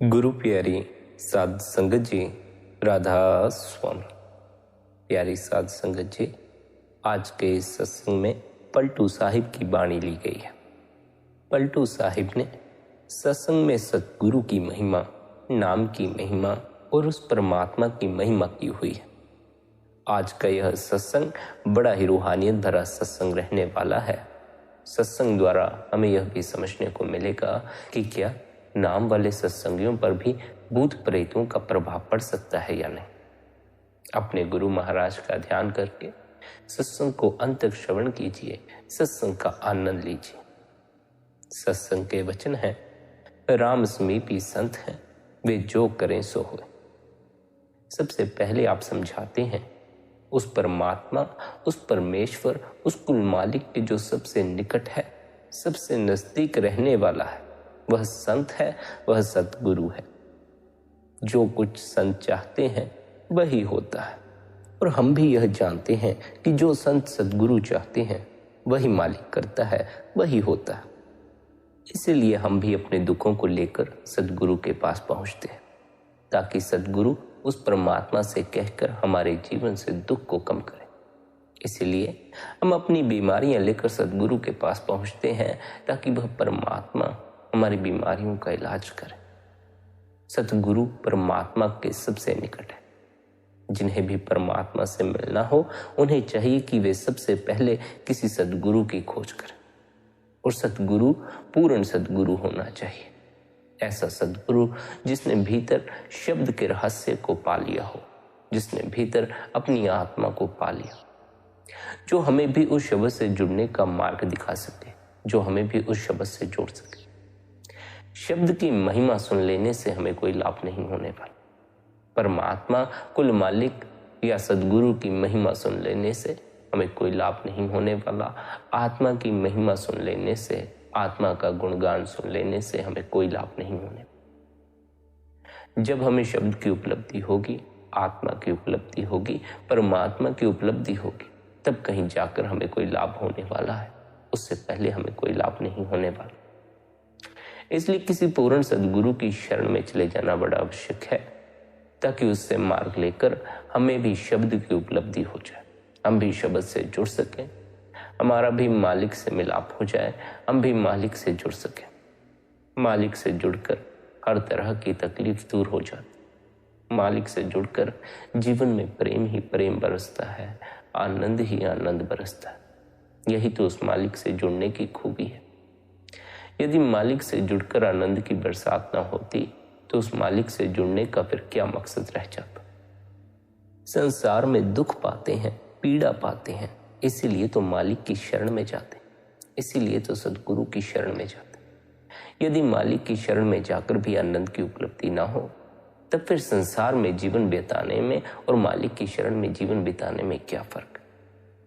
गुरु प्यारी साध संगत जी, राधा स्वामी। प्यारी साध संगत जी, आज के इस सत्संग में पलटू साहिब की बाणी ली गई है। पलटू साहिब ने सत्संग में सतगुरु की महिमा, नाम की महिमा और उस परमात्मा की महिमा की हुई है। आज का यह सत्संग बड़ा ही रूहानियत भरा सत्संग रहने वाला है। सत्संग द्वारा हमें यह भी समझने को मिलेगा कि क्या नाम वाले सत्संगियों पर भी भूत प्रेतों का प्रभाव पड़ सकता है या नहीं। अपने गुरु महाराज का ध्यान करके सत्संग को अंत तक श्रवण कीजिए, सत्संग का आनंद लीजिए। सत्संग के वचन है, राम समीपी संत हैं, वे जो करें सो होए। सबसे पहले आप समझाते हैं उस परमात्मा, उस परमेश्वर, उस कुल मालिक के जो सबसे निकट है, सबसे नजदीक रहने वाला है, वह संत है, वह सतगुरु है। जो कुछ संत चाहते हैं वही होता है। और हम भी यह जानते हैं कि जो संत सतगुरु चाहते हैं वही मालिक करता है, वही होता है। इसीलिए हम भी अपने दुखों को लेकर सतगुरु के पास पहुंचते हैं, ताकि सतगुरु उस परमात्मा से कहकर हमारे जीवन से दुख को कम करे। इसीलिए हम अपनी बीमारियां लेकर सतगुरु के पास पहुंचते हैं, ताकि वह परमात्मा हमारी बीमारियों का इलाज करे। सतगुरु परमात्मा के सबसे निकट है। जिन्हें भी परमात्मा से मिलना हो, उन्हें चाहिए कि वे सबसे पहले किसी सतगुरु की खोज करें। और सतगुरु पूर्ण सतगुरु होना चाहिए। ऐसा सतगुरु जिसने भीतर शब्द के रहस्य को पा लिया हो, जिसने भीतर अपनी आत्मा को पा लिया, जो हमें भी उस शब्द से जुड़ने का मार्ग दिखा सके, जो हमें भी उस शब्द से जोड़ सके। शब्द की महिमा सुन लेने से हमें कोई लाभ नहीं होने वाला। परमात्मा, कुल मालिक या सदगुरु की महिमा सुन लेने से हमें कोई लाभ नहीं होने वाला। आत्मा की महिमा सुन लेने से, आत्मा का गुणगान सुन लेने से हमें कोई लाभ नहीं होने। जब हमें शब्द की उपलब्धि होगी, आत्मा की उपलब्धि होगी, परमात्मा की उपलब्धि होगी, तब कहीं जाकर हमें कोई लाभ होने वाला है। उससे पहले हमें कोई लाभ नहीं होने वाला। इसलिए किसी पूर्ण सदगुरु की शरण में चले जाना बड़ा आवश्यक है, ताकि उससे मार्ग लेकर हमें भी शब्द की उपलब्धि हो जाए, हम भी शब्द से जुड़ सकें, हमारा भी मालिक से मिलाप हो जाए, हम भी मालिक से जुड़ सकें। मालिक से जुड़कर हर तरह की तकलीफ दूर हो जाती। मालिक से जुड़कर जीवन में प्रेम ही प्रेम बरसता है, आनंद ही आनंद बरसता है। यही तो उस मालिक से जुड़ने की खूबी है। यदि मालिक से जुड़कर आनंद की बरसात ना होती, तो उस मालिक से जुड़ने का फिर क्या मकसद रह जाता। संसार में दुख पाते हैं, पीड़ा पाते हैं, इसीलिए तो मालिक की शरण में जाते, इसीलिए तो सदगुरु की शरण में जाते। यदि मालिक की शरण में जाकर भी आनंद की उपलब्धि ना हो, तब फिर संसार में जीवन बिताने में और मालिक की शरण में जीवन बिताने में क्या फर्क।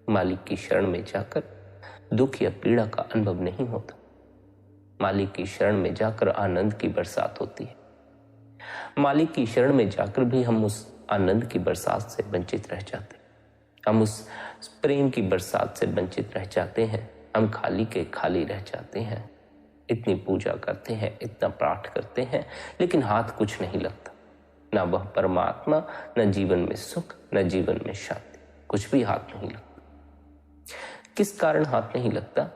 मालिक की शरण में जाकर दुख या पीड़ा का अनुभव नहीं होता। मालिक की शरण में जाकर आनंद की बरसात होती है। मालिक की शरण में जाकर भी हम उस आनंद की बरसात से वंचित रह जाते हैं, हम उस प्रेम की बरसात से वंचित रह जाते हैं। हम खाली के खाली रह जाते हैं। इतनी पूजा करते हैं, इतना पाठ करते हैं, लेकिन हाथ कुछ नहीं लगता। ना वह परमात्मा, न जीवन में सुख, न जीवन में शांति, कुछ भी हाथ नहीं लगता। किस कारण हाथ नहीं लगता?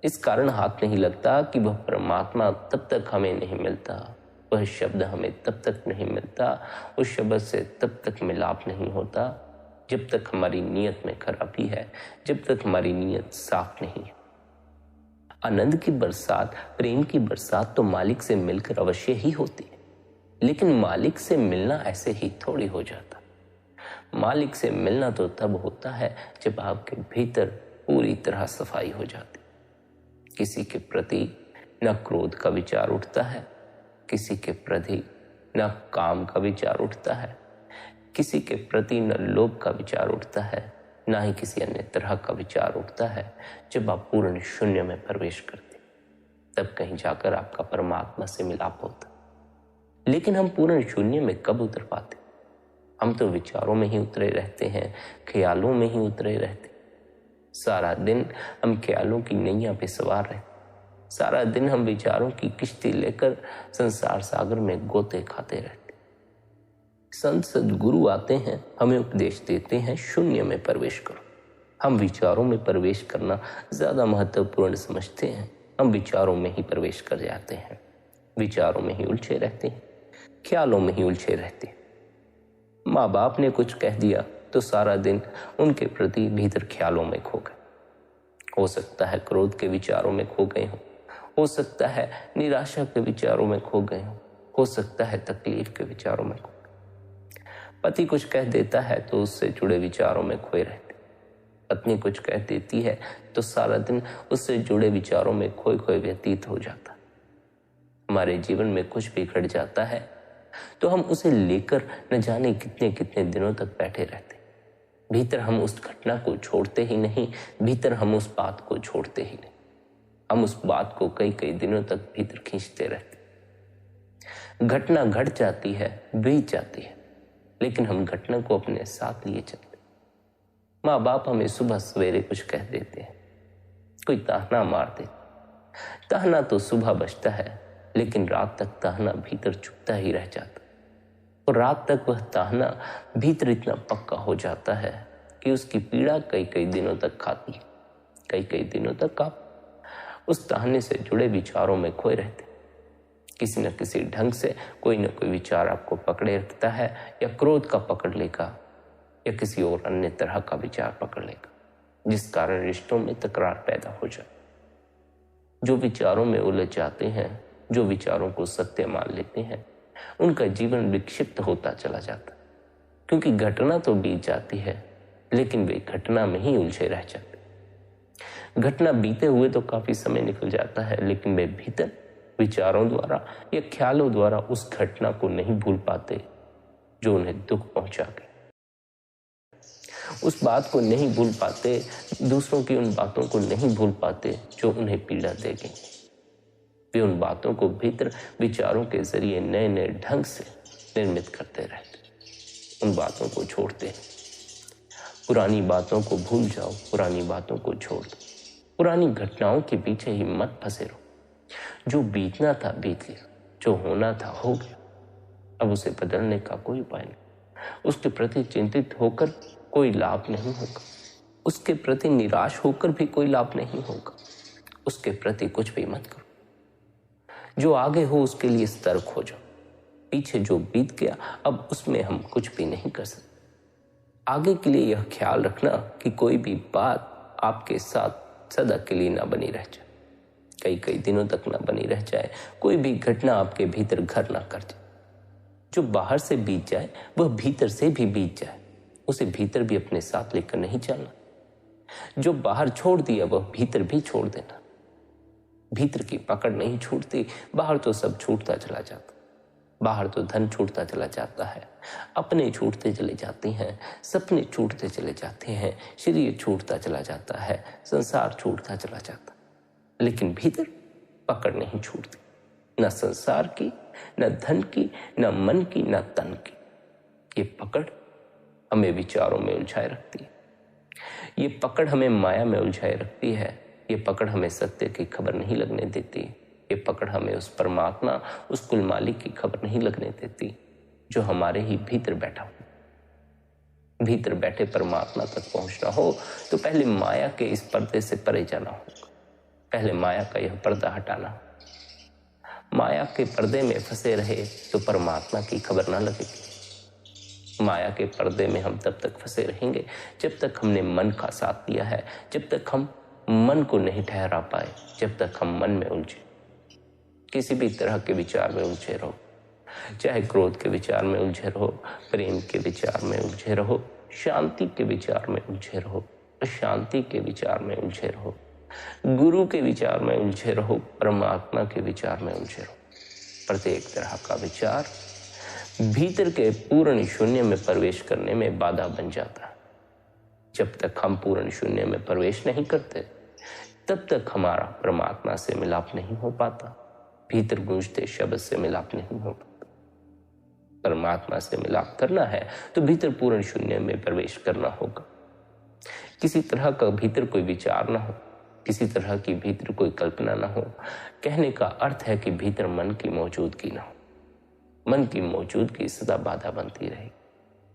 इस कारण हाथ नहीं लगता कि वह परमात्मा तब तक हमें नहीं मिलता, वह शब्द हमें तब तक नहीं मिलता, उस शब्द से तब तक मिलाप नहीं होता, जब तक हमारी नीयत में खराबी है, जब तक हमारी नीयत साफ नहीं है। आनंद की बरसात, प्रेम की बरसात तो मालिक से मिलकर अवश्य ही होती है, लेकिन मालिक से मिलना ऐसे ही थोड़ी हो जाता। मालिक से मिलना तो तब होता है जब आपके भीतर पूरी तरह सफाई हो जाती। किसी के प्रति न क्रोध का विचार उठता है, किसी के प्रति न काम का विचार उठता है, किसी के प्रति न लोभ का विचार उठता है, ना ही किसी अन्य तरह का विचार उठता है। जब आप पूर्ण शून्य में प्रवेश करते, तब कहीं जाकर आपका परमात्मा से मिलाप होता। लेकिन हम पूर्ण शून्य में कब उतर पाते? हम तो विचारों में ही उतरे रहते हैं, ख्यालों में ही उतरे रहते। सारा दिन हम ख्यालों की नैया पे सवार रहते। सारा दिन हम विचारों की किश्ती लेकर संसार सागर में गोते खाते रहते। संत सद्गुरु आते हैं, हमें उपदेश देते हैं, शून्य में प्रवेश करो। हम विचारों में प्रवेश करना ज्यादा महत्वपूर्ण समझते हैं। हम विचारों में ही प्रवेश कर जाते हैं, विचारों में ही उलझे रहते हैं, ख्यालों में ही उलझे रहते हैं। माँ बाप ने कुछ कह दिया तो सारा दिन उनके प्रति भीतर ख्यालों में खो गए। हो सकता है क्रोध के विचारों में खो गए हो सकता है निराशा के विचारों में खो गए हो सकता है तकलीफ के विचारों में खो गए। पति कुछ कह देता है तो उससे जुड़े विचारों में खोए रहते। पत्नी कुछ कह देती है तो सारा दिन उससे जुड़े विचारों में खोए खोए व्यतीत हो जाता। हमारे जीवन में कुछ भी घट जाता है तो हम उसे लेकर न जाने कितने कितने दिनों तक बैठे रहते। भीतर हम उस घटना को छोड़ते ही नहीं, भीतर हम उस बात को छोड़ते ही नहीं। हम उस बात को कई कई दिनों तक भीतर खींचते रहते। घटना घट जाती है, बीत जाती है, लेकिन हम घटना को अपने साथ लिए चलते। माँ बाप हमें सुबह सवेरे कुछ कह देते हैं, कोई ताहना मार देते। ताहना तो सुबह बजता है, लेकिन रात तक ताहना भीतर चुभता ही रह जाता। और रात तक वह ताहना भीतर इतना पक्का हो जाता है कि उसकी पीड़ा कई कई दिनों तक खाती है। कई कई दिनों तक आप उस ताहने से जुड़े विचारों में खोए रहते। किसी न किसी ढंग से कोई न कोई विचार आपको पकड़े रखता है, या क्रोध का पकड़ लेगा या किसी और अन्य तरह का विचार पकड़ लेगा, जिस कारण रिश्तों में तकरार पैदा हो जाए। जो विचारों में उलझ जाते हैं, जो विचारों को सत्य मान लेते हैं, उनका जीवन विक्षिप्त होता चला जाता। क्योंकि घटना तो बीत जाती है, लेकिन वे घटना में ही उलझे रह जाते। घटना बीते हुए तो काफी समय निकल जाता है, लेकिन वे भीतर विचारों द्वारा या ख्यालों द्वारा उस घटना को नहीं भूल पाते जो उन्हें दुख पहुंचा गए। उस बात को नहीं भूल पाते, दूसरों की उन बातों को नहीं भूल पाते जो उन्हें पीड़ा दे गई। वे उन बातों को भीतर विचारों के जरिए नए नए ढंग से निर्मित करते रहते। उन बातों को छोड़ते हैं। पुरानी बातों को भूल जाओ, पुरानी बातों को छोड़ दो। पुरानी घटनाओं के पीछे ही मत फंसे रहो। जो बीतना था बीत गया, जो होना था हो गया। अब उसे बदलने का कोई उपाय नहीं। उसके प्रति चिंतित होकर कोई लाभ नहीं होगा, उसके प्रति निराश होकर भी कोई लाभ नहीं होगा। उसके प्रति कुछ भी मत करो। जो आगे हो उसके लिए सतर्क हो जाओ। पीछे जो बीत गया अब उसमें हम कुछ भी नहीं कर सकते। आगे के लिए यह ख्याल रखना कि कोई भी बात आपके साथ सदा के लिए ना बनी रह जाए, कई कई दिनों तक ना बनी रह जाए। कोई भी घटना आपके भीतर घर ना कर जाए। जो बाहर से बीत जाए वह भीतर से भी बीत जाए। उसे भीतर भी अपने साथ लेकर नहीं चलना। जो बाहर छोड़ दिया वह भीतर भी छोड़ देना। भीतर की पकड़ नहीं छूटती, बाहर तो सब छूटता चला जाता। बाहर तो धन छूटता चला जाता है, अपने छूटते चले जाते हैं, सपने छूटते चले जाते हैं, शरीर छूटता चला जाता है, संसार छूटता चला जाता। लेकिन भीतर पकड़ नहीं छूटती, न संसार की, न धन की, न मन की, न तन की। ये पकड़ हमें विचारों में उलझाए रखती है। ये पकड़ हमें माया में उलझाए रखती है। ये पकड़ हमें सत्य की खबर नहीं लगने देती। ये पकड़ हमें उस परमात्मा, उस कुल मालिक की खबर नहीं लगने देती जो हमारे ही भीतर बैठा हो। भीतर बैठे परमात्मा तक पहुंचना हो तो पहले माया के इस पर्दे से परे जाना होगा। पहले माया का यह पर्दा हटाना। माया के पर्दे में फंसे रहे तो परमात्मा की खबर ना लगेगी। माया के पर्दे में हम तब तक फंसे रहेंगे जब तक हमने मन का साथ दिया है, जब तक हम मन को नहीं ठहरा पाए, जब तक हम मन में उलझे। किसी भी तरह के विचार में उलझे रहो, चाहे क्रोध के विचार में उलझे रहो, प्रेम के विचार में उलझे रहो, शांति के विचार में उलझे रहो, अशांति के विचार में उलझे रहो, गुरु के विचार में उलझे रहो, परमात्मा के विचार में उलझे रहो। प्रत्येक तरह का विचार भीतर के पूर्ण शून्य में प्रवेश करने में बाधा बन जाता है। जब तक हम पूर्ण शून्य में प्रवेश नहीं करते तब तक हमारा परमात्मा से मिलाप नहीं हो पाता। भीतर गूंजते शब्द से मिलाप नहीं हो पाता। परमात्मा से मिलाप करना है तो भीतर पूर्ण शून्य में प्रवेश करना होगा। किसी तरह का भीतर कोई विचार ना हो, किसी तरह की भीतर कोई कल्पना न हो। कहने का अर्थ है कि भीतर मन की मौजूदगी न हो। मन की मौजूदगी सदा बाधा बनती रहेगी।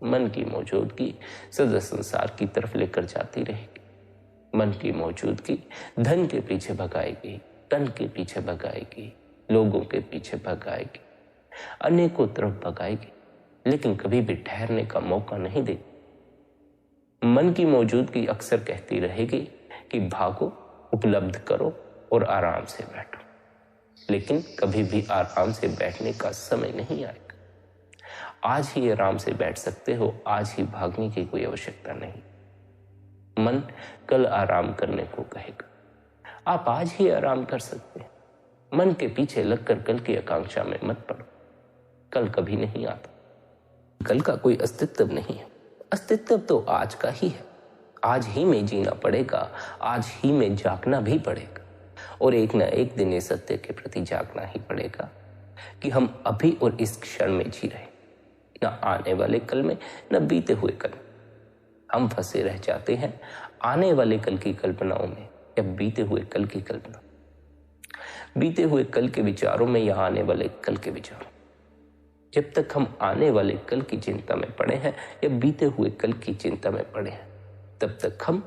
मन की मौजूदगी सदा संसार की तरफ लेकर जाती रहेगी। मन की मौजूदगी धन के पीछे भगाएगी, तन के पीछे भगाएगी, लोगों के पीछे भगाएगी, अनेकों तरफ भगाएगी, लेकिन कभी भी ठहरने का मौका नहीं देगी। मन की मौजूदगी अक्सर कहती रहेगी कि भागो, उपलब्ध करो और आराम से बैठो, लेकिन कभी भी आराम से बैठने का समय नहीं आएगा। आज ही आराम से बैठ सकते हो, आज ही भागने की कोई आवश्यकता नहीं। मन कल आराम करने को कहेगा, आप आज ही आराम कर सकते हैं। मन के पीछे लगकर कल की आकांक्षा में मत पड़ो। कल कभी नहीं आता, कल का कोई अस्तित्व नहीं है। अस्तित्व तो आज का ही है। आज ही में जीना पड़ेगा, आज ही में जागना भी पड़ेगा, और एक ना एक दिन इस सत्य के प्रति जागना ही पड़ेगा कि हम अभी और इस क्षण में जी रहे, न आने वाले कल में, न बीते हुए कल। हम फंसे रह जाते हैं आने वाले कल की कल्पनाओं में या बीते हुए कल की कल्पना, बीते हुए कल के विचारों में या आने वाले कल के विचारों। जब तक हम आने वाले कल की चिंता में पड़े हैं या बीते हुए कल की चिंता में पड़े हैं, तब तक हम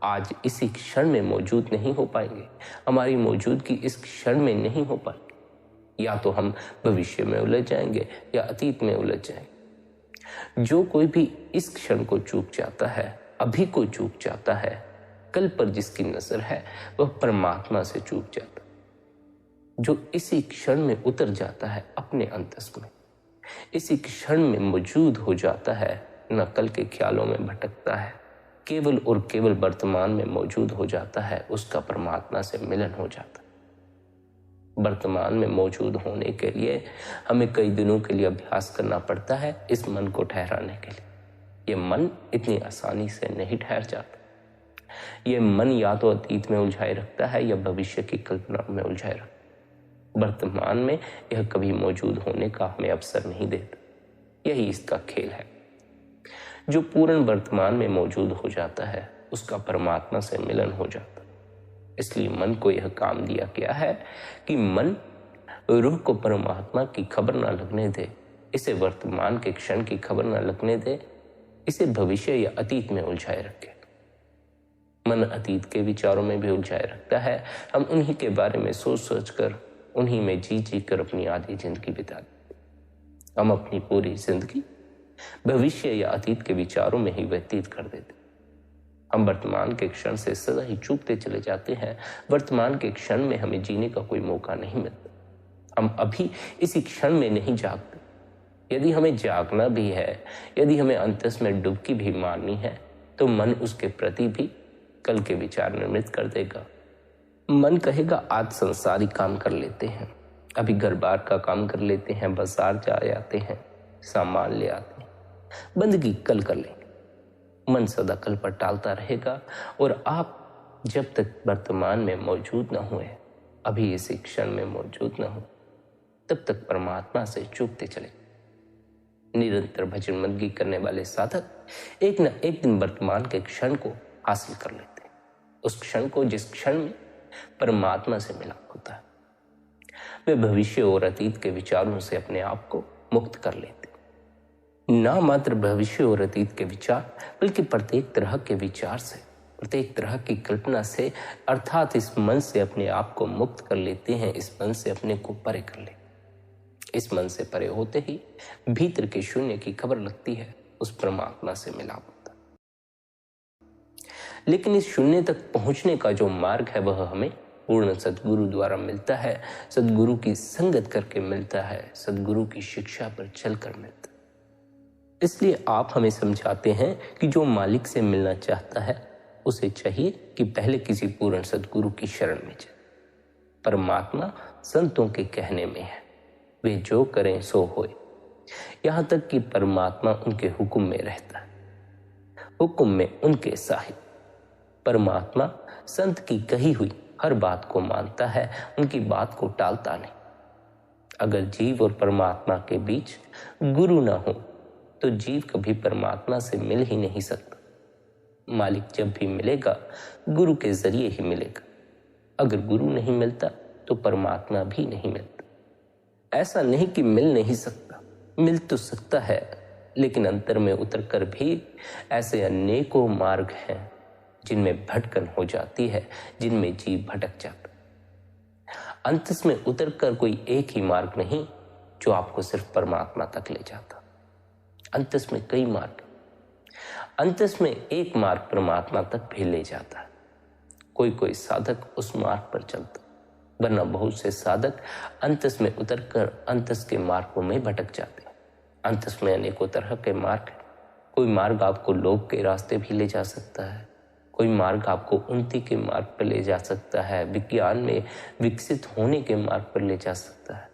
आज इसी क्षण में मौजूद नहीं हो पाएंगे। हमारी मौजूदगी इस क्षण में नहीं हो पाएगी। या तो हम भविष्य में उलझ जाएंगे या अतीत में उलझ जाएंगे। जो कोई भी इस क्षण को चूक जाता है, अभी को चूक जाता है, कल पर जिसकी नजर है वह परमात्मा से चूक जाता है। जो इसी क्षण में उतर जाता है अपने अंतस में, इसी क्षण में मौजूद हो जाता है, न कल के ख्यालों में भटकता है, केवल और केवल वर्तमान में मौजूद हो जाता है, उसका परमात्मा से मिलन हो जाता है। वर्तमान में मौजूद होने के लिए हमें कई दिनों के लिए अभ्यास करना पड़ता है इस मन को ठहराने के लिए। ये मन इतनी आसानी से नहीं ठहर जाता। ये मन या तो अतीत में उलझाए रखता है या भविष्य की कल्पना में उलझाए रखता है। वर्तमान में यह कभी मौजूद होने का हमें अवसर नहीं देता। यही इसका खेल है। जो पूर्ण वर्तमान में मौजूद हो जाता है उसका परमात्मा से मिलन हो जाता है। इसलिए मन को यह काम दिया गया है कि मन रूह को परमात्मा की खबर ना लगने दे, इसे वर्तमान के क्षण की खबर ना लगने दे, इसे भविष्य या अतीत में उलझाए रखे। मन अतीत के विचारों में भी उलझाए रखता है। हम उन्हीं के बारे में सोच सोच कर, उन्हीं में जी जी कर अपनी आधी जिंदगी बिता देते। हम अपनी पूरी जिंदगी भविष्य या अतीत के विचारों में ही व्यतीत कर देते। हम वर्तमान के क्षण से सदा ही चूकते चले जाते हैं। वर्तमान के क्षण में हमें जीने का कोई मौका नहीं मिलता। हम अभी इसी क्षण में नहीं जागते। यदि हमें जागना भी है, यदि हमें अंतस में डुबकी भी मारनी है, तो मन उसके प्रति भी कल के विचार निर्मित कर देगा। मन कहेगा आज संसारी काम कर लेते हैं, अभी घर बार का काम कर लेते हैं, बाजार जा आते हैं, सामान ले आते हैं, बंदगी कल कर लेंगे। मन सदा कल पर टालता रहेगा और आप जब तक वर्तमान में मौजूद न हुए, अभी इसी क्षण में मौजूद न हो, तब तक परमात्मा से चूकते चले। निरंतर भजन बंदगी करने वाले साधक एक न एक दिन वर्तमान के क्षण को हासिल कर लेते हैं। उस क्षण को जिस क्षण में परमात्मा से मिलाप होता है, वे भविष्य और अतीत के विचारों से अपने आप को मुक्त कर लेते। ना मात्र भविष्य और अतीत के विचार, बल्कि प्रत्येक तरह के विचार से, प्रत्येक तरह की कल्पना से, अर्थात इस मन से अपने आप को मुक्त कर लेते हैं। इस मन से अपने को परे कर लेते। इस मन से परे होते ही भीतर के शून्य की खबर लगती है, उस परमात्मा से मिलाप होता। लेकिन इस शून्य तक पहुंचने का जो मार्ग है वह हमें पूर्ण सद्गुरु द्वारा मिलता है, सद्गुरु की संगत करके मिलता है, सद्गुरु की शिक्षा पर चलकर मिलता है। इसलिए आप हमें समझाते हैं कि जो मालिक से मिलना चाहता है उसे चाहिए कि पहले किसी पूर्ण सद्गुरु की शरण में जाए। परमात्मा संतों के कहने में है, वे जो करें सो होए। यहां तक कि परमात्मा उनके हुक्म में रहता है, हुक्म में उनके साहिब। परमात्मा संत की कही हुई हर बात को मानता है, उनकी बात को टालता नहीं। अगर जीव और परमात्मा के बीच गुरु ना हो तो जीव कभी परमात्मा से मिल ही नहीं सकता। मालिक जब भी मिलेगा गुरु के जरिए ही मिलेगा। अगर गुरु नहीं मिलता तो परमात्मा भी नहीं मिलता। ऐसा नहीं कि मिल नहीं सकता, मिल तो सकता है, लेकिन अंतर में उतरकर भी ऐसे अनेकों मार्ग हैं जिनमें भटकन हो जाती है, जिनमें जीव भटक जाता। अंतस में उतरकर कोई एक ही मार्ग नहीं जो आपको सिर्फ परमात्मा तक ले जाता। अंतस में कई मार्ग, अंतस में एक मार्ग परमात्मा तक भी ले जाता है। कोई कोई साधक उस मार्ग पर चलता, वरना बहुत से साधक अंतस में उतरकर अंतस के मार्गों में भटक जाते हैं। अंतस में अनेकों तरह के मार्ग हैं। कोई मार्ग आपको लोभ के रास्ते भी ले जा सकता है, कोई मार्ग आपको उन्नति के मार्ग पर ले जा सकता है, विज्ञान में विकसित होने के मार्ग पर ले जा सकता है,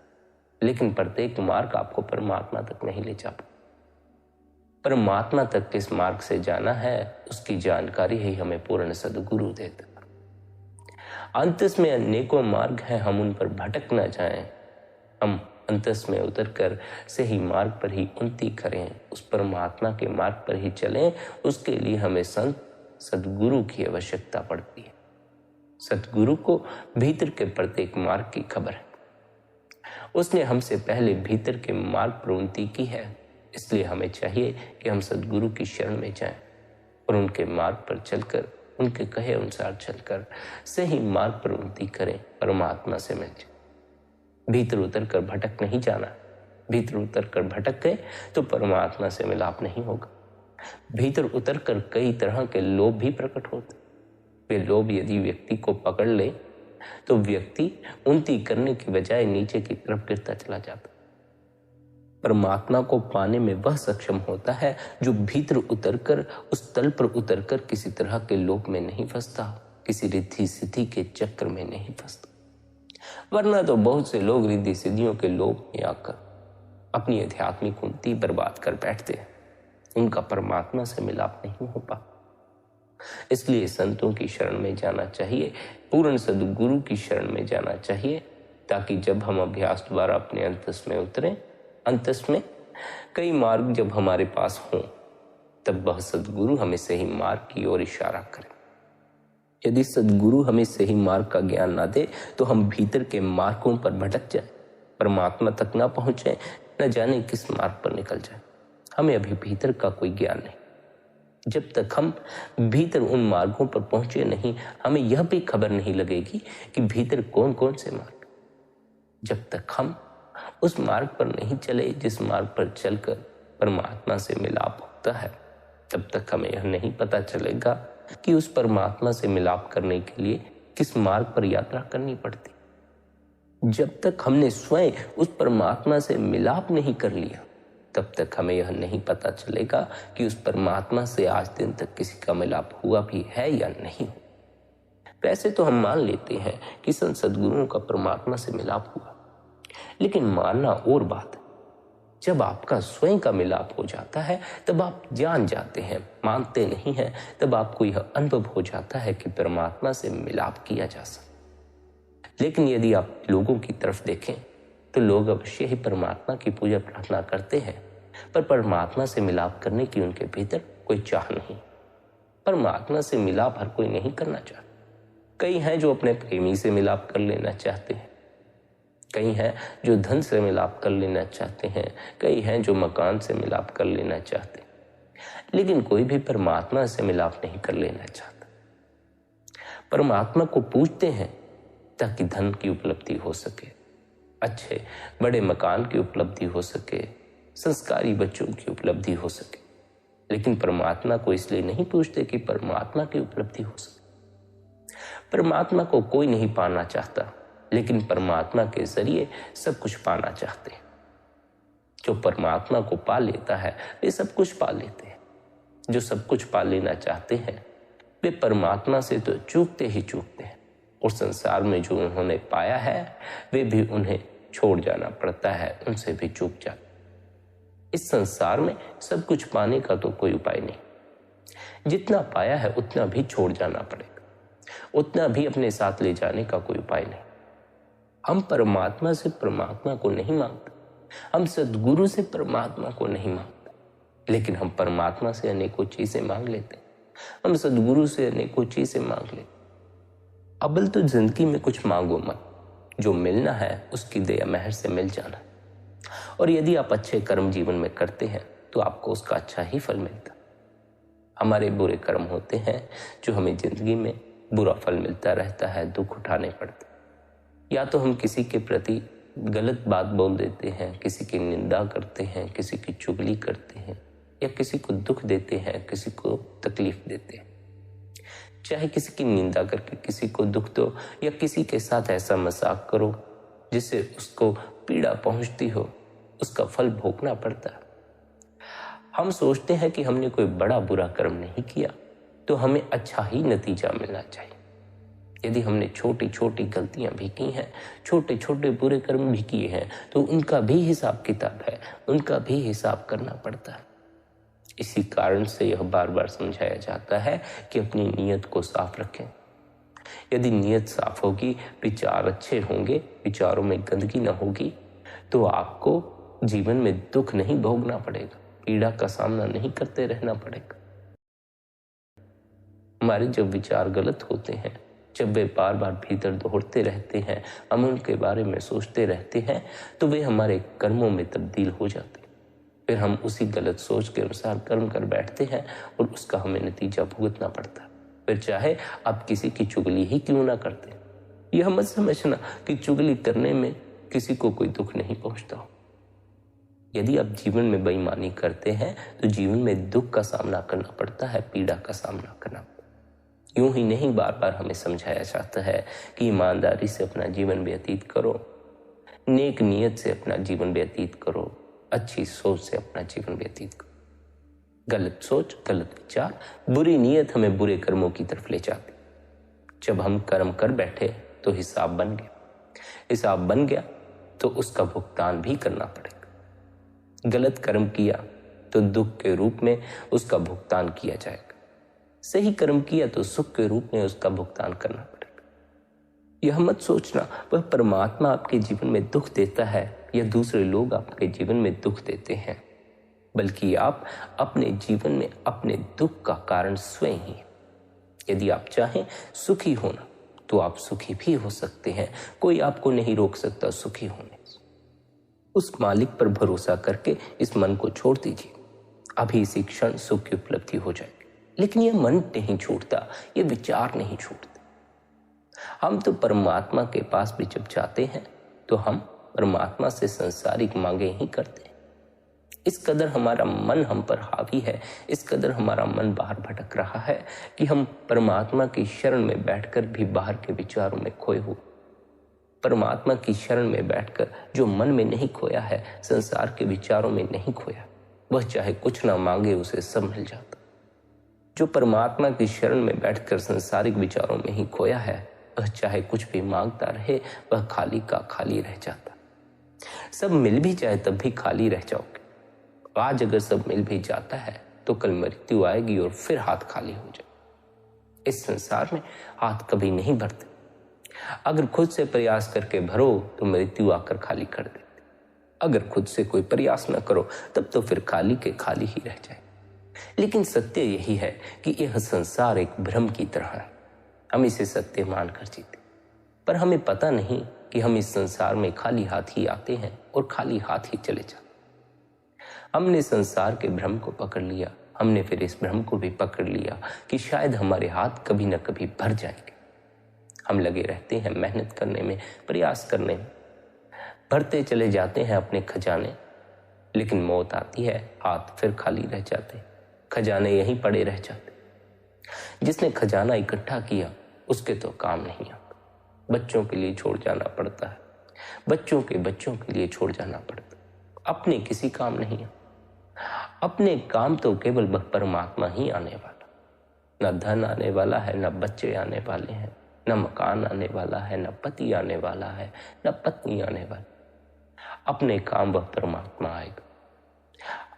लेकिन प्रत्येक मार्ग आपको परमात्मा तक नहीं ले जा पाता। परमात्मा तक किस मार्ग से जाना है उसकी जानकारी ही हमें पूर्ण सद्गुरु देता। अंतस में अनेकों मार्ग हैं, हम उन पर भटक न जाएं। हम अंतस में उतरकर सही मार्ग पर ही उन्नति करें, उस परमात्मा के मार्ग पर ही चलें। उसके लिए हमें संत सद्गुरु की आवश्यकता पड़ती है। सद्गुरु को भीतर के प्रत्येक मार्ग की खबर है। उसने हमसे पहले भीतर के मार्ग पर उन्नति की है, इसलिए हमें चाहिए कि हम सद्गुरु की शरण में जाएं और उनके मार्ग पर चलकर, उनके कहे अनुसार चलकर सही मार्ग पर उन्नति करें, परमात्मा से मिल जाए। भीतर उतर कर भटक नहीं जाना। भीतर उतर कर भटक गए तो परमात्मा से मिलाप नहीं होगा। भीतर उतर कर कई तरह के लोभ भी प्रकट होते। वे लोभ यदि व्यक्ति को पकड़ ले तो व्यक्ति उन्नति करने की बजाय नीचे की तरफ गिरता चला जाता। परमात्मा को पाने में वह सक्षम होता है जो भीतर उतरकर, उस तल पर उतरकर किसी तरह के लोभ में नहीं फंसता, किसी रिद्धि सिद्धि के चक्कर में नहीं फंसता। वरना तो बहुत से लोग रिद्धि सिद्धियों के लोभ में आकर अपनी आध्यात्मिक उन्नति बर्बाद कर बैठते हैं। उनका परमात्मा से मिलाप नहीं हो पाता। इसलिए संतों की शरण में जाना चाहिए, पूर्ण सद्गुरु की शरण में जाना चाहिए, ताकि जब हम अभ्यास द्वारा अपने अंतस में उतरें, अंतस में कई मार्ग जब हमारे पास हों, तब वह सद्गुरु हमें सही मार्ग की ओर इशारा करे। यदि सद्गुरु हमें सही मार्ग का ज्ञान ना दे तो हम भीतर के मार्गों पर भटक जाएं, परमात्मा तक ना पहुंचे, न जाने किस मार्ग पर निकल जाए। हमें अभी भीतर का कोई ज्ञान नहीं। जब तक हम भीतर उन मार्गों पर पहुंचे नहीं, हमें यह भी खबर नहीं लगेगी कि भीतर कौन कौन से मार्ग। जब तक हम उस मार्ग पर नहीं चले जिस मार्ग पर चलकर परमात्मा से मिलाप होता है, तब तक हमें यह नहीं पता चलेगा कि उस परमात्मा से मिलाप करने के लिए किस मार्ग पर यात्रा करनी पड़ती। जब तक हमने स्वयं उस परमात्मा से मिलाप नहीं कर लिया, तब तक हमें यह नहीं पता चलेगा कि उस परमात्मा से आज दिन तक किसी का मिलाप हुआ भी है या नहीं। वैसे तो हम मान लेते हैं कि संत सद्गुरुओं का परमात्मा से मिलाप हुआ, लेकिन मानना और बात है। जब आपका स्वयं का मिलाप हो जाता है तब आप जान जाते हैं, मानते नहीं हैं, तब आपको यह अनुभव हो जाता है कि परमात्मा से मिलाप किया जा सकता। लेकिन यदि आप लोगों की तरफ देखें तो लोग अवश्य ही परमात्मा की पूजा प्रार्थना करते हैं, पर परमात्मा से मिलाप करने की उनके भीतर कोई चाह नहीं। परमात्मा से मिलाप हर कोई नहीं करना चाहता। कई हैं जो अपने प्रेमी से मिलाप कर लेना चाहते हैं, कई हैं जो धन से मिलाप कर लेना चाहते हैं, कई हैं जो मकान से मिलाप कर लेना चाहते हैं, लेकिन कोई भी परमात्मा से मिलाप नहीं कर लेना चाहता। परमात्मा को पूजते हैं ताकि धन की उपलब्धि हो सके, अच्छे बड़े मकान की उपलब्धि हो सके, संस्कारी बच्चों की उपलब्धि हो सके, लेकिन परमात्मा को इसलिए नहीं पूछते कि परमात्मा की उपलब्धि हो सके। परमात्मा को कोई नहीं पाना चाहता, लेकिन परमात्मा के जरिए सब कुछ पाना चाहते हैं। जो परमात्मा को पा लेता है वे सब कुछ पा लेते हैं। जो सब कुछ पा लेना चाहते हैं वे परमात्मा से तो चूकते ही चूकते हैं, और संसार में जो उन्होंने पाया है वे भी उन्हें छोड़ जाना पड़ता है, उनसे भी चूक जाते। इस संसार में सब कुछ पाने का तो कोई उपाय नहीं। जितना पाया है उतना भी छोड़ जाना पड़ेगा, उतना भी अपने साथ ले जाने का कोई उपाय नहीं। हम परमात्मा से परमात्मा को नहीं मांगते, हम सद्गुरु से परमात्मा को नहीं मांगते, लेकिन हम परमात्मा से अनेकों चीजें मांग लेते हैं, हम सद्गुरु से अनेकों चीजें मांग लेते। अबल तो जिंदगी में कुछ मांगो मत, जो मिलना है उसकी दया मेहर से मिल जाना। और यदि आप अच्छे कर्म जीवन में करते हैं तो आपको उसका अच्छा ही फल मिलता। हमारे बुरे कर्म होते हैं जो हमें जिंदगी में बुरा फल मिलता रहता है, दुख उठाने पड़ते। या तो हम किसी के प्रति गलत बात बोल देते हैं, किसी की निंदा करते हैं, किसी की चुगली करते हैं, या किसी को दुख देते हैं, किसी को तकलीफ देते हैं। चाहे किसी की निंदा करके किसी को दुख दो, या किसी के साथ ऐसा मजाक करो जिससे उसको पीड़ा पहुंचती हो, उसका फल भोगना पड़ता है। हम सोचते हैं कि हमने कोई बड़ा बुरा कर्म नहीं किया तो हमें अच्छा ही नतीजा मिलना चाहिए। यदि हमने छोटी छोटी गलतियां भी की हैं, छोटे छोटे बुरे कर्म भी किए हैं, तो उनका भी हिसाब किताब है, उनका भी हिसाब करना पड़ता है। इसी कारण से यह बार बार समझाया जाता है कि अपनी नीयत को साफ रखें। यदि नीयत साफ होगी, विचार अच्छे होंगे, विचारों में गंदगी न होगी, तो आपको जीवन में दुख नहीं भोगना पड़ेगा, पीड़ा का सामना नहीं करते रहना पड़ेगा। हमारे जब विचार गलत होते हैं, जब वे बार बार भीतर दौड़ते रहते हैं, हम उनके बारे में सोचते रहते हैं, तो वे हमारे कर्मों में तब्दील हो जाते हैं। फिर हम उसी गलत सोच के अनुसार कर्म कर बैठते हैं और उसका हमें नतीजा भुगतना पड़ता है। फिर चाहे आप किसी की चुगली ही क्यों ना करते, यह मत समझना कि चुगली करने में किसी को कोई दुख नहीं पहुंचता हो। यदि आप जीवन में बेईमानी करते हैं तो जीवन में दुख का सामना करना पड़ता है, पीड़ा का सामना करना पड़ता है। यूं ही नहीं, बार बार हमें समझाया जाता है कि ईमानदारी से अपना जीवन व्यतीत करो, नेक नीयत से अपना जीवन व्यतीत करो, अच्छी सोच से अपना जीवन व्यतीत करो। गलत सोच, गलत विचार, बुरी नीयत हमें बुरे कर्मों की तरफ ले जाती। जब हम कर्म कर बैठे तो हिसाब बन गया, हिसाब बन गया तो उसका भुगतान भी करना पड़ेगा। गलत कर्म किया तो दुख के रूप में उसका भुगतान किया जाएगा, सही कर्म किया तो सुख के रूप में उसका भुगतान करना पड़ेगा। यह मत सोचना वह परमात्मा आपके जीवन में दुख देता है या दूसरे लोग आपके जीवन में दुख देते हैं, बल्कि आप अपने जीवन में अपने दुख का कारण स्वयं ही। यदि आप चाहें सुखी होना तो आप सुखी भी हो सकते हैं, कोई आपको नहीं रोक सकता सुखी होने से। उस मालिक पर भरोसा करके इस मन को छोड़ दीजिए, अभी इसी क्षण सुख की उपलब्धि हो जाएगी। लेकिन यह मन नहीं छूटता, ये विचार नहीं छूटते। हम तो परमात्मा के पास भी जब जाते हैं तो हम परमात्मा से संसारिक मांगे ही करते हैं। इस कदर हमारा मन हम पर हावी है, इस कदर हमारा मन बाहर भटक रहा है कि हम परमात्मा की शरण में बैठकर भी बाहर के विचारों में खोए हुए। परमात्मा की शरण में बैठकर जो मन में नहीं खोया है, संसार के विचारों में नहीं खोया, वह चाहे कुछ ना मांगे उसे सब मिल जाता। जो परमात्मा की शरण में बैठकर संसारिक विचारों में ही खोया है, वह चाहे कुछ भी मांगता रहे, वह खाली का खाली रह जाता। सब मिल भी जाए तब भी खाली रह जाओगे। आज अगर सब मिल भी जाता है तो कल मृत्यु आएगी और फिर हाथ खाली हो जाए। इस संसार में हाथ कभी नहीं भरते। अगर खुद से प्रयास करके भरो तो मृत्यु आकर खाली कर देती। अगर खुद से कोई प्रयास न करो तब तो फिर खाली के खाली ही रह जाए। लेकिन सत्य यही है कि यह संसार एक भ्रम की तरह है। हम इसे सत्य मानकर जीते, पर हमें पता नहीं कि हम इस संसार में खाली हाथ ही आते हैं और खाली हाथ ही चले जाते। हमने संसार के भ्रम को पकड़ लिया, हमने फिर इस भ्रम को भी पकड़ लिया कि शायद हमारे हाथ कभी न कभी भर जाएंगे। हम लगे रहते हैं मेहनत करने में, प्रयास करने में, भरते चले जाते हैं अपने खजाने, लेकिन मौत आती है, हाथ फिर खाली रह जाते, खजाने यहीं पड़े रह जाते। जिसने खजाना इकट्ठा किया उसके तो काम नहीं आता। बच्चों के लिए छोड़ जाना पड़ता है, बच्चों के बच्चों के लिए छोड़ जाना पड़ता है, अपने किसी काम नहीं है। अपने काम तो केवल परमात्मा ही आने वाला। न धन आने वाला है, न बच्चे आने वाले हैं, न मकान आने वाला है, न पति आने वाला है, न पत्नी आने वाली। अपने काम वह परमात्मा आएगा।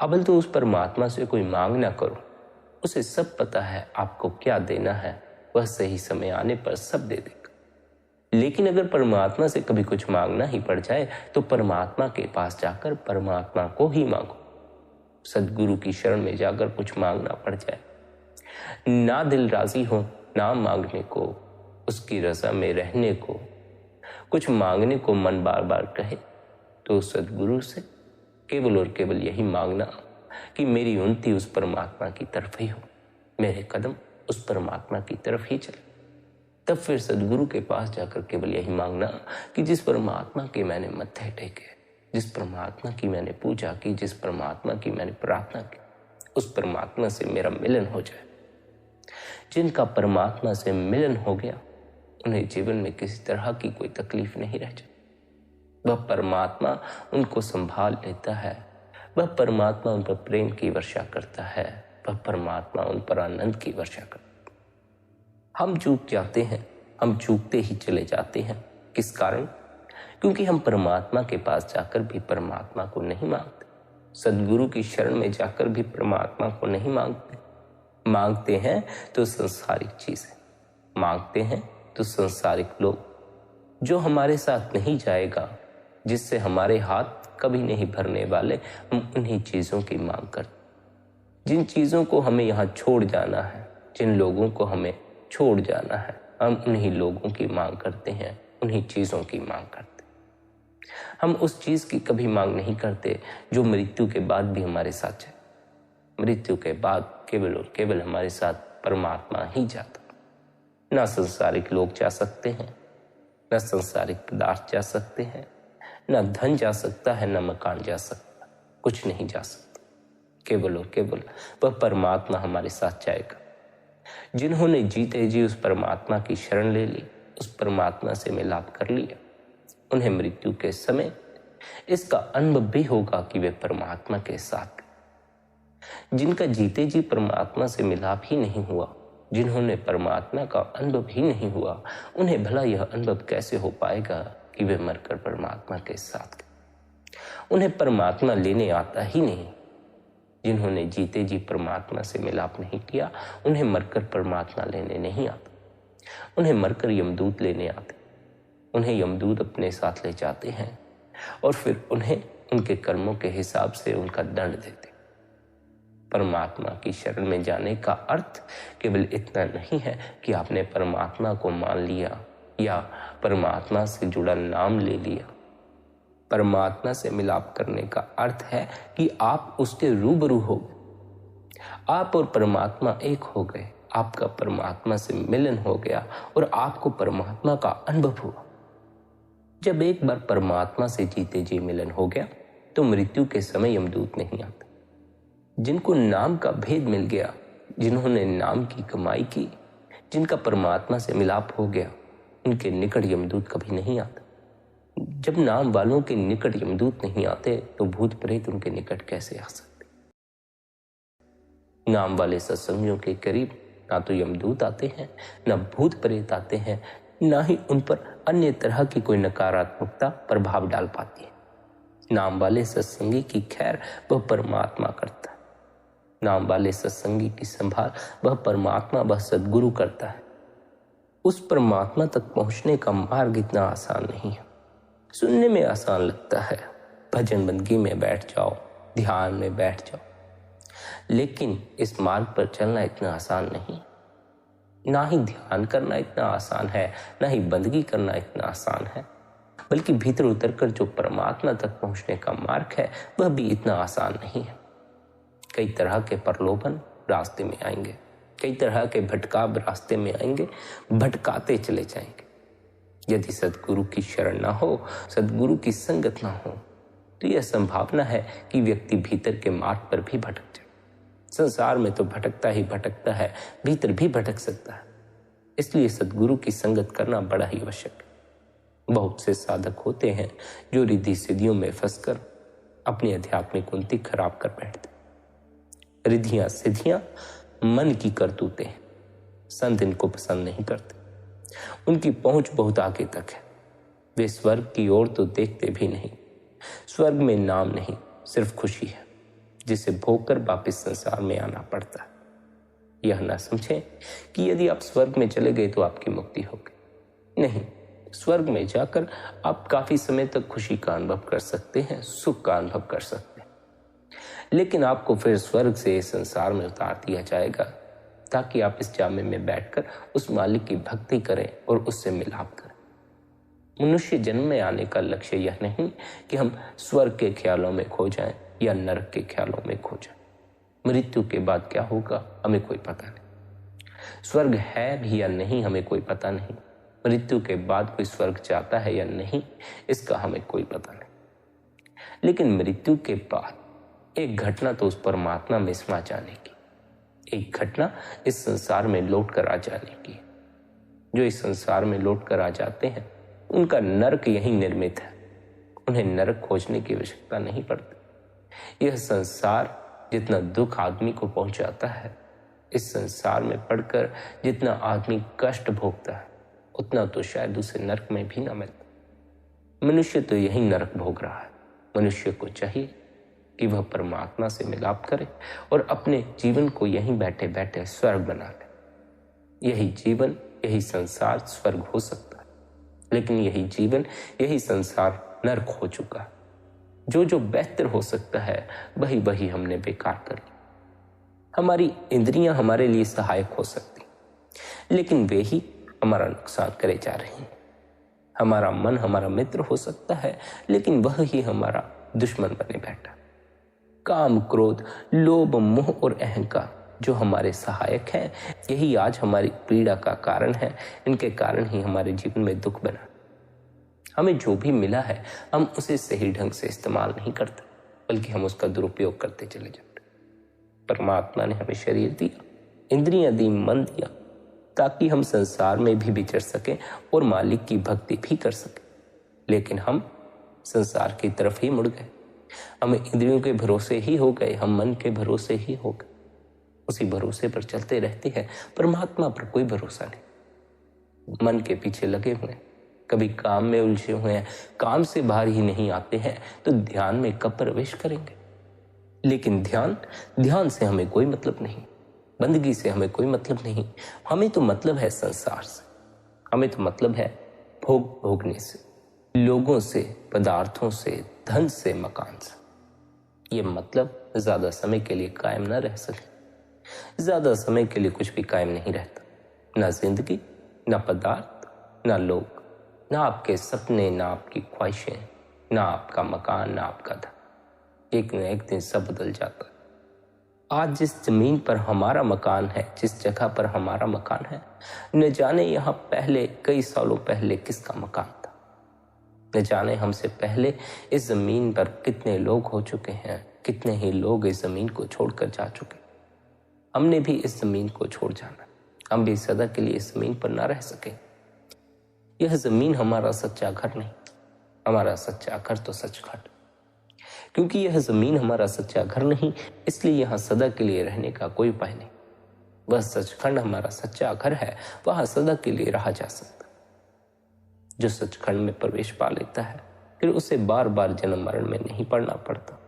अबल तो उस परमात्मा से कोई मांग ना करो, उसे सब पता है आपको क्या देना है, वह सही समय आने पर सब दे देगा। लेकिन अगर परमात्मा से कभी कुछ मांगना ही पड़ जाए तो परमात्मा के पास जाकर परमात्मा को ही मांगो। सदगुरु की शरण में जाकर कुछ मांगना पड़ जाए, ना दिल राजी हो ना मांगने को, उसकी रज़ा में रहने को, कुछ मांगने को मन बार बार कहे तो सद्गुरु से केवल और केवल यही मांगना कि मेरी उन्नति उस परमात्मा की तरफ ही हो, मेरे कदम उस परमात्मा की तरफ ही चले। तब फिर सद्गुरु के पास जाकर केवल यही मांगना कि जिस परमात्मा के मैंने मत्थे टेके, जिस परमात्मा की मैंने पूजा की, जिस परमात्मा की मैंने प्रार्थना की, उस परमात्मा से मेरा मिलन हो जाए। जिनका परमात्मा से मिलन हो गया उन्हें जीवन में किसी तरह की कोई तकलीफ नहीं रह जाती। वह परमात्मा उनको संभाल लेता है, वह परमात्मा उन पर प्रेम की वर्षा करता है, वह परमात्मा उन पर आनंद की वर्षा करता है। हम चूक जाते हैं, हम चूकते ही चले जाते हैं। किस कारण? क्योंकि हम परमात्मा के पास जाकर भी परमात्मा को नहीं मांगते, सद्गुरु की शरण में जाकर भी परमात्मा को नहीं मांगते। मांगते हैं तो संसारिक चीजें, मांगते हैं तो संसारिक लोग। जो हमारे साथ नहीं जाएगा, जिससे हमारे हाथ कभी नहीं भरने वाले, हम उन्हीं चीजों की मांग करते। जिन चीजों को हमें यहाँ छोड़ जाना है, जिन लोगों को हमें छोड़ जाना है, हम उन्हीं लोगों की मांग करते हैं, उन्हीं चीजों की मांग करते हैं। हम उस चीज की कभी मांग नहीं करते जो मृत्यु के बाद भी हमारे साथ है। मृत्यु के बाद केवल और केवल हमारे साथ परमात्मा ही जाता। ना संसारिक लोग जा सकते हैं, ना संसारिक पदार्थ जा सकते हैं, ना धन जा सकता है, ना मकान जा सकता, कुछ नहीं जा सकता। केवल और केवल वह परमात्मा हमारे साथ जाएगा। जिन्होंने जीते जी उस परमात्मा की शरण ले ली, उस परमात्मा से मिलाप कर लिया, उन्हें मृत्यु के समय इसका अनुभव भी होगा कि वे परमात्मा के साथ। जिनका जीते जी परमात्मा से मिलाप ही नहीं हुआ, जिन्होंने परमात्मा का अनुभव ही नहीं हुआ, उन्हें भला यह अनुभव कैसे हो पाएगा कि वे मरकर परमात्मा के साथ। उन्हें परमात्मा लेने आता ही नहीं। जिन्होंने जीते जी परमात्मा से मिलाप नहीं किया, उन्हें मरकर परमात्मा लेने नहीं आता। उन्हें मरकर यमदूत लेने आते, उन्हें यमदूत अपने साथ ले जाते हैं और फिर उन्हें उनके कर्मों के हिसाब से उनका दंड देते। परमात्मा की शरण में जाने का अर्थ केवल इतना नहीं है कि आपने परमात्मा को मान लिया या परमात्मा से जुड़ा नाम ले लिया। परमात्मा से मिलाप करने का अर्थ है कि आप उसके रूबरू हो गए, आप और परमात्मा एक हो गए, आपका परमात्मा से मिलन हो गया और आपको परमात्मा का अनुभव हुआ। जब एक बार परमात्मा से जीते जी मिलन हो गया तो मृत्यु के समय यमदूत नहीं आता। जिनको नाम का भेद मिल गया, जिन्होंने नाम की कमाई की, जिनका परमात्मा से मिलाप हो गया, उनके निकट यमदूत कभी नहीं आता। जब नाम वालों के निकट यमदूत नहीं आते तो भूत प्रेत उनके निकट कैसे आ सकते? नाम वाले सत्संगियों के करीब ना तो यमदूत आते हैं, ना भूत प्रेत आते हैं, ना ही उन पर अन्य तरह की कोई नकारात्मकता प्रभाव डाल पाती है। नाम वाले सत्संगी की खैर वह परमात्मा करता है। नाम वाले सत्संगी की संभाल वह परमात्मा, वह सद्गुरु करता है। उस परमात्मा तक पहुंचने का मार्ग इतना आसान नहीं है। सुनने में आसान लगता है, भजन बंदगी में बैठ जाओ, ध्यान में बैठ जाओ, लेकिन इस मार्ग पर चलना इतना आसान नहीं। ना ही ध्यान करना इतना आसान है, ना ही बंदगी करना इतना आसान है, बल्कि भीतर उतरकर जो परमात्मा तक पहुंचने का मार्ग है वह भी इतना आसान नहीं है। कई तरह के प्रलोभन रास्ते में आएंगे, कई तरह के भटकाव रास्ते में आएंगे, भटकाते चले जाएंगे। यदि सद्गुरु की शरण ना हो, सद्गुरु की संगत ना हो, तो यह संभावना है कि व्यक्ति भीतर के मार्ग पर भी भटक जाए। संसार में तो भटकता ही भटकता है, भीतर भी भटक सकता है। इसलिए सद्गुरु की संगत करना बड़ा ही आवश्यक है। बहुत से साधक होते हैं जो रिद्धि सिद्धियों में फंसकर अपनी आध्यात्मिक उन्नति खराब कर बैठते। रिद्धियां सिद्धियां मन की करतूतें हैं। संत इनको पसंद नहीं करते। उनकी पहुंच बहुत आगे तक है। वे स्वर्ग की ओर तो देखते भी नहीं। स्वर्ग में नाम नहीं, सिर्फ खुशी है, जिसे भोग कर वापिस संसार में आना पड़ता है। यह ना समझें कि यदि आप स्वर्ग में चले गए तो आपकी मुक्ति होगी। नहीं, स्वर्ग में जाकर आप काफी समय तक खुशी का अनुभव कर सकते हैं, सुख का अनुभव कर सकते हैं, लेकिन आपको फिर स्वर्ग से संसार में उतार दिया जाएगा। ताकि आप इस जामे में बैठकर उस मालिक की भक्ति करें और उससे मिलाप करें। मनुष्य जन्म में आने का लक्ष्य यह नहीं कि हम स्वर्ग के ख्यालों में खो जाएं या नरक के ख्यालों में खो जाएं। मृत्यु के बाद क्या होगा हमें कोई पता नहीं। स्वर्ग है भी या नहीं हमें कोई पता नहीं। मृत्यु के बाद कोई स्वर्ग जाता है या नहीं इसका हमें कोई पता नहीं। लेकिन मृत्यु के बाद एक घटना तो उस परमात्मा में समा जाने की, एक घटना इस संसार में लौट कर आ जाने की। जो इस संसार में लौट कर आ जाते हैं उनका नरक यही निर्मित है। उन्हें नरक खोजने की आवश्यकता नहीं पड़ती। यह संसार जितना दुख आदमी को पहुंचाता है, इस संसार में पड़कर जितना आदमी कष्ट भोगता है उतना तो शायद उसे नरक में भी ना मिलता। मनुष्य तो यही नरक भोग रहा है। मनुष्य को चाहिए कि वह परमात्मा से मिलाप करे और अपने जीवन को यहीं बैठे बैठे स्वर्ग बना ले। यही जीवन यही संसार स्वर्ग हो सकता है, लेकिन यही जीवन यही संसार नरक हो चुका है। जो बेहतर हो सकता है वही वही हमने बेकार कर लिया। हमारी इंद्रियां हमारे लिए सहायक हो सकती, लेकिन वे ही हमारा नुकसान करे जा रही हैं। हमारा मन हमारा मित्र हो सकता है, लेकिन वह ही हमारा दुश्मन बने बैठा। काम, क्रोध, लोभ, मोह और अहंकार जो हमारे सहायक हैं, यही आज हमारी पीड़ा का कारण है। इनके कारण ही हमारे जीवन में दुख बना। हमें जो भी मिला है हम उसे सही ढंग से इस्तेमाल नहीं करते, बल्कि हम उसका दुरुपयोग करते चले जाते। परमात्मा ने हमें शरीर दिया, इंद्रियां दी, मन दिया, ताकि हम संसार में भी विचर सकें और मालिक की भक्ति भी कर सकें। लेकिन हम संसार की तरफ ही मुड़ गए। हम इंद्रियों के भरोसे ही हो गए, हम मन के भरोसे ही हो गए। उसी भरोसे पर चलते रहते हैं, परमात्मा पर कोई भरोसा नहीं। मन के पीछे लगे हुए हैं, कभी काम में उलझे हुए हैं, काम से बाहर ही नहीं आते हैं, तो ध्यान में कब प्रवेश करेंगे। लेकिन ध्यान से हमें कोई मतलब नहीं, बंदगी से हमें कोई मतलब नहीं। हमें तो मतलब है संसार से, हमें तो मतलब है भोगने से, लोगों से, पदार्थों से, धन से, मकान से। ये मतलब ज्यादा समय के लिए कायम न रह सके। ज्यादा समय के लिए कुछ भी कायम नहीं रहता, ना जिंदगी, ना पदार्थ, ना लोग, ना आपके सपने, ना आपकी ख्वाहिशें, ना आपका मकान, ना आपका धन। एक न एक दिन सब बदल जाता है। आज जिस जमीन पर हमारा मकान है, जिस जगह पर हमारा मकान है, न जाने यहाँ पहले कई सालों पहले किसका मकान था। न जाने हमसे पहले इस जमीन पर कितने लोग हो चुके हैं, कितने ही लोग इस जमीन को छोड़कर जा चुके। हमने भी इस जमीन को छोड़ जाना, हम भी सदा के लिए इस जमीन पर ना रह सके। यह जमीन हमारा सच्चा घर नहीं, हमारा सच्चा घर तो सचखंड। क्योंकि यह जमीन हमारा सच्चा घर नहीं, इसलिए यहां सदा के लिए रहने का कोई उपाय नहीं। वह सचखंड हमारा सच्चा घर है, वहां सदा के लिए रहा जा सकता। जो सचखंड में प्रवेश पा लेता है, फिर उसे बार बार जन्म मरण में नहीं पड़ना पड़ता,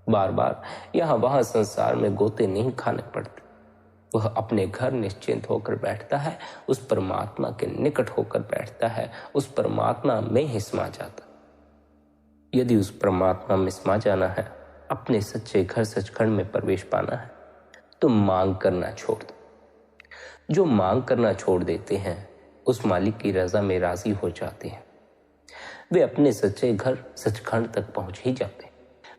बार बार यहां वहां संसार में गोते नहीं खाने पड़ते। वह अपने घर निश्चिंत होकर बैठता है, उस परमात्मा के निकट होकर बैठता है, उस परमात्मा में ही समा जाता। यदि उस परमात्मा में समा जाना है, अपने सच्चे घर सचखंड में प्रवेश पाना है, तो मांग करना छोड़ दो। जो मांग करना छोड़ देते हैं उस मालिक की रजा में राजी हो जाते हैं। वे अपने सच्चे घर सचखंड तक पहुंच ही जाते हैं।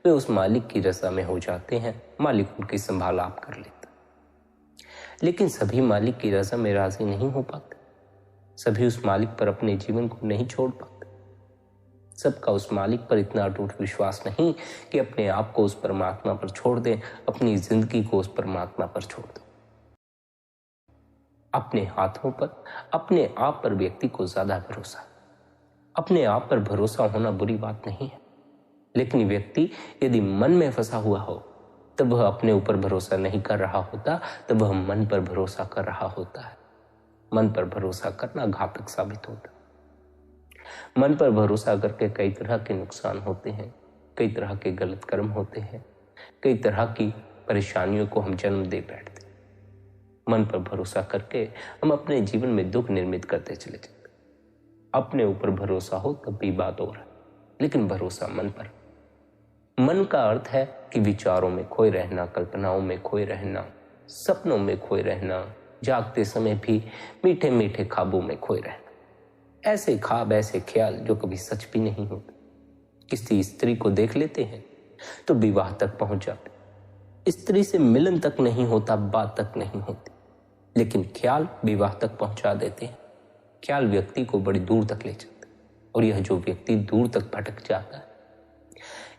वे उस मालिक की रजा में हो जाते हैं, मालिक उनकी संभाल आप कर लेता। लेकिन सभी मालिक की रजा में राजी नहीं हो पाते, सभी उस मालिक पर अपने जीवन को नहीं छोड़ पाते। सबका उस मालिक पर इतना अटूट विश्वास नहीं कि अपने आप को उस परमात्मा पर छोड़ दें, अपनी जिंदगी को उस परमात्मा पर छोड़ दें। अपने हाथों पर, अपने आप पर व्यक्ति को ज्यादा भरोसा। अपने आप पर भरोसा होना बुरी बात नहीं है, लेकिन व्यक्ति यदि मन में फंसा हुआ हो तब वह अपने ऊपर भरोसा नहीं कर रहा होता, तब वह मन पर भरोसा कर रहा होता है। मन पर भरोसा करना घातक साबित होता है। मन पर भरोसा करके कई तरह के नुकसान होते हैं, कई तरह के गलत कर्म होते हैं, कई तरह की परेशानियों को हम जन्म दे बैठते। मन पर भरोसा करके हम अपने जीवन में दुख निर्मित करते चले जाते। अपने ऊपर भरोसा हो तब भी बात और है, लेकिन भरोसा मन पर। मन का अर्थ है कि विचारों में खोए रहना, कल्पनाओं में खोए रहना, सपनों में खोए रहना, जागते समय भी मीठे मीठे ख्वाबों में खोए रहना। ऐसे ख्वाब, ऐसे ख्याल जो कभी सच भी नहीं होते। किसी स्त्री को देख लेते हैं तो विवाह तक पहुंच जाते, स्त्री से मिलन तक नहीं होता, बात तक नहीं होती, लेकिन ख्याल विवाह तक पहुंचा देते हैं। ख्याल व्यक्ति को बड़ी दूर तक ले जाते हैं, और यह जो व्यक्ति दूर तक भटक जाता है,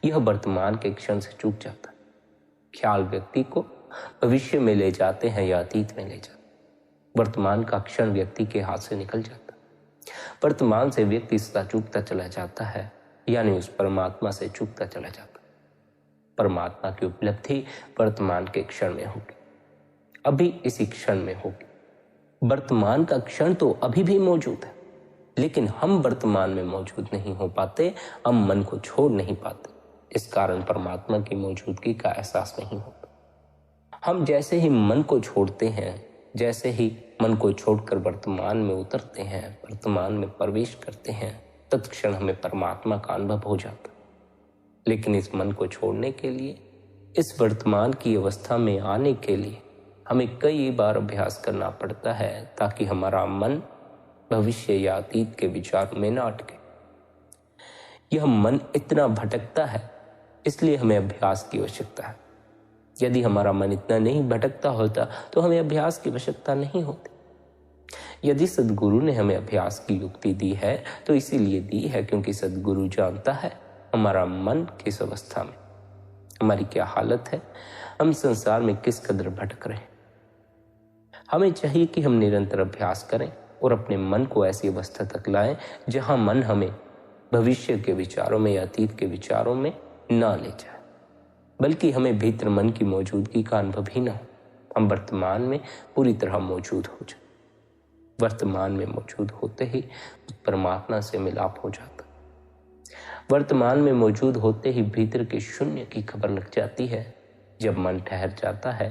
यह वर्तमान के क्षण से चूक जाता है। ख्याल व्यक्ति को भविष्य में ले जाते हैं या अतीत में ले जाते हैं। वर्तमान का क्षण व्यक्ति के हाथ से निकल जाता है। वर्तमान से व्यक्ति सदा चूकता चला जाता है, यानी उस परमात्मा से चूकता चला जाता है। परमात्मा की उपलब्धि वर्तमान के क्षण में होगी, अभी इसी क्षण में होगी। वर्तमान का क्षण तो अभी भी मौजूद है, लेकिन हम वर्तमान में मौजूद नहीं हो पाते, हम मन को छोड़ नहीं पाते। इस कारण परमात्मा की मौजूदगी का एहसास नहीं होता। हम जैसे ही मन को छोड़ते हैं, जैसे ही मन को छोड़कर वर्तमान में उतरते हैं, वर्तमान में प्रवेश करते हैं, तत्क्षण हमें परमात्मा का अनुभव हो जाता है। लेकिन इस मन को छोड़ने के लिए, इस वर्तमान की अवस्था में आने के लिए हमें कई बार अभ्यास करना पड़ता है, ताकि हमारा मन भविष्य या अतीत के विचार में न अटके। यह मन इतना भटकता है, इसलिए हमें अभ्यास की आवश्यकता है। यदि हमारा मन इतना नहीं भटकता होता तो हमें अभ्यास की आवश्यकता नहीं होती। यदि सद्गुरु ने हमें अभ्यास की युक्ति दी है तो इसीलिए दी है क्योंकि सद्गुरु जानता है हमारा मन किस अवस्था में, हमारी क्या हालत है, हम संसार में किस कदर भटक रहे हैं। हमें चाहिए कि हम निरंतर अभ्यास करें और अपने मन को ऐसी अवस्था तक लाएं जहां मन हमें भविष्य के विचारों में या अतीत के विचारों में ना ले जाए, बल्कि हमें भीतर मन की मौजूदगी का अनुभव ही ना हो। हम वर्तमान में पूरी तरह मौजूद हो जाए। वर्तमान में मौजूद होते ही उस परमात्मा से मिलाप हो जाता। वर्तमान में मौजूद होते ही भीतर के शून्य की खबर लग जाती है। जब मन ठहर जाता है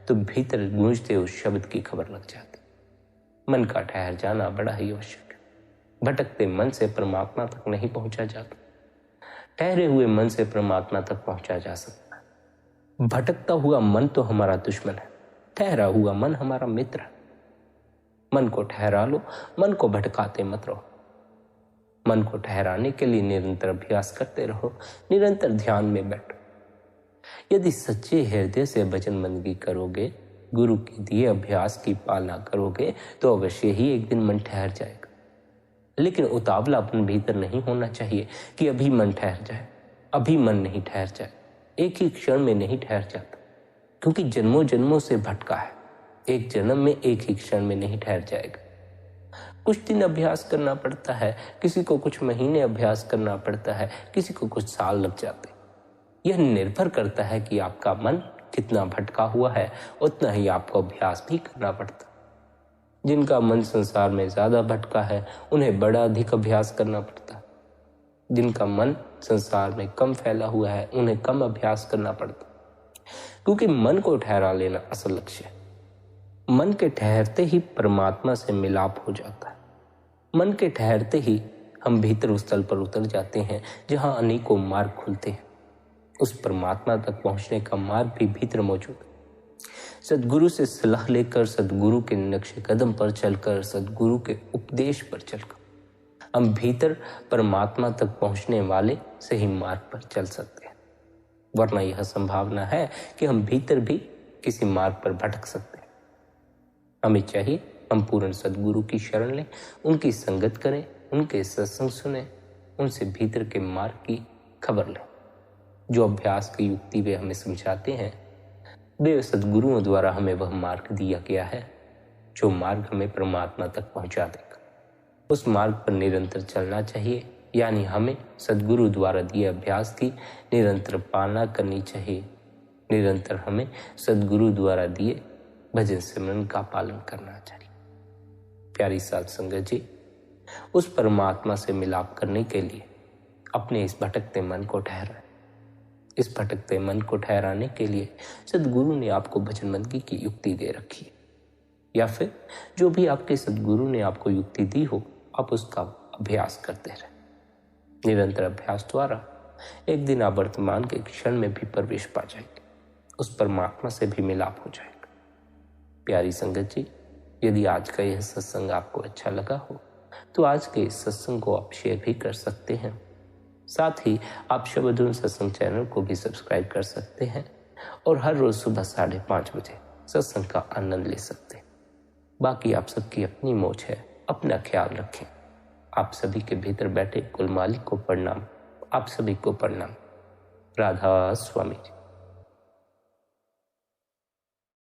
तो भीतर गूंजते उस शब्द की खबर लग जाती। मन का ठहर जाना बड़ा ही आवश्यक है। भटकते मन से परमात्मा तक नहीं पहुंचा जाता, ठहरे हुए मन से परमात्मा तक पहुंचा जा सकता है। भटकता हुआ मन तो हमारा दुश्मन है, ठहरा हुआ मन हमारा मित्र है। मन को ठहरा लो, मन को भटकाते मत रहो। मन को ठहराने के लिए निरंतर अभ्यास करते रहो, निरंतर ध्यान में बैठो। यदि सच्चे हृदय से भजन बंदगी करोगे, गुरु के दिए अभ्यास की पालना करोगे, तो अवश्य ही एक दिन मन ठहर जाएगा। लेकिन उतावलापन भीतर नहीं होना चाहिए कि अभी मन ठहर जाए। अभी मन नहीं ठहर जाए, एक ही क्षण में नहीं ठहर जाता, क्योंकि जन्मों जन्मों से भटका है। एक जन्म में एक ही क्षण में नहीं ठहर जाएगा। कुछ दिन अभ्यास करना पड़ता है, किसी को कुछ महीने अभ्यास करना पड़ता है, किसी को कुछ साल लग जाते। यह निर्भर करता है कि आपका मन कितना भटका हुआ है, उतना ही आपको अभ्यास भी करना पड़ता है। जिनका मन संसार में ज्यादा भटका है, उन्हें बड़ा अधिक अभ्यास करना पड़ता है। जिनका मन संसार में कम फैला हुआ है, उन्हें कम अभ्यास करना पड़ता है, क्योंकि मन को ठहरा लेना असल लक्ष्य है। मन के ठहरते ही परमात्मा से मिलाप हो जाता है। मन के ठहरते ही हम भीतर उस तल पर उतर जाते हैं जहां अनेकों मार्ग खुलते हैं। उस परमात्मा तक पहुंचने का मार्ग भी भीतर मौजूद है। सद्गुरु से सलाह लेकर, सद्गुरु के नक्शे कदम पर चलकर, सद्गुरु के उपदेश पर चलकर हम भीतर परमात्मा तक पहुंचने वाले सही मार्ग पर चल सकते हैं। वरना यह संभावना है कि हम भीतर भी किसी मार्ग पर भटक सकते हैं। हमें चाहिए हम पूर्ण सद्गुरु की शरण लें, उनकी संगत करें, उनके सत्संग सुने, उनसे भीतर के मार्ग की खबर लें। जो अभ्यास की युक्ति वे हमें समझाते हैं, वे सद्गुरुओं द्वारा हमें वह मार्ग दिया गया है जो मार्ग हमें परमात्मा तक पहुंचा देगा। उस मार्ग पर निरंतर चलना चाहिए, यानी हमें सद्गुरु द्वारा दिए अभ्यास की निरंतर पालना करनी चाहिए। निरंतर हमें सद्गुरु द्वारा दिए भजन सिमरन का पालन करना चाहिए। प्यारी साध संगत जी, उस परमात्मा से मिलाप करने के लिए अपने इस भटकते मन को ठहराएं। इस भटकते मन को ठहराने के लिए सद्गुरु ने आपको भजन बंदगी की युक्ति दे रखी है, या फिर जो भी आपके सद्गुरु ने आपको युक्ति दी हो, आप उसका अभ्यास करते रहें। निरंतर अभ्यास द्वारा एक दिन आप वर्तमान के क्षण में भी प्रवेश पा जाएंगे, उस परमात्मा से भी मिलाप हो जाएगा। प्यारी संगत जी, यदि आज का यह सत्संग आपको अच्छा लगा हो तो आज के इस सत्संग को आप शेयर भी कर सकते हैं। साथ ही आप शबदुन सत्संग चैनल को भी सब्सक्राइब कर सकते हैं और हर रोज सुबह 5:30 बजे सत्संग का आनंद ले सकते हैं। बाकी आप सबकी अपनी मौज है, अपना ख्याल रखें। आप सभी के भीतर बैठे कुल मालिक को प्रणाम, आप सभी को प्रणाम। राधा स्वामी जी।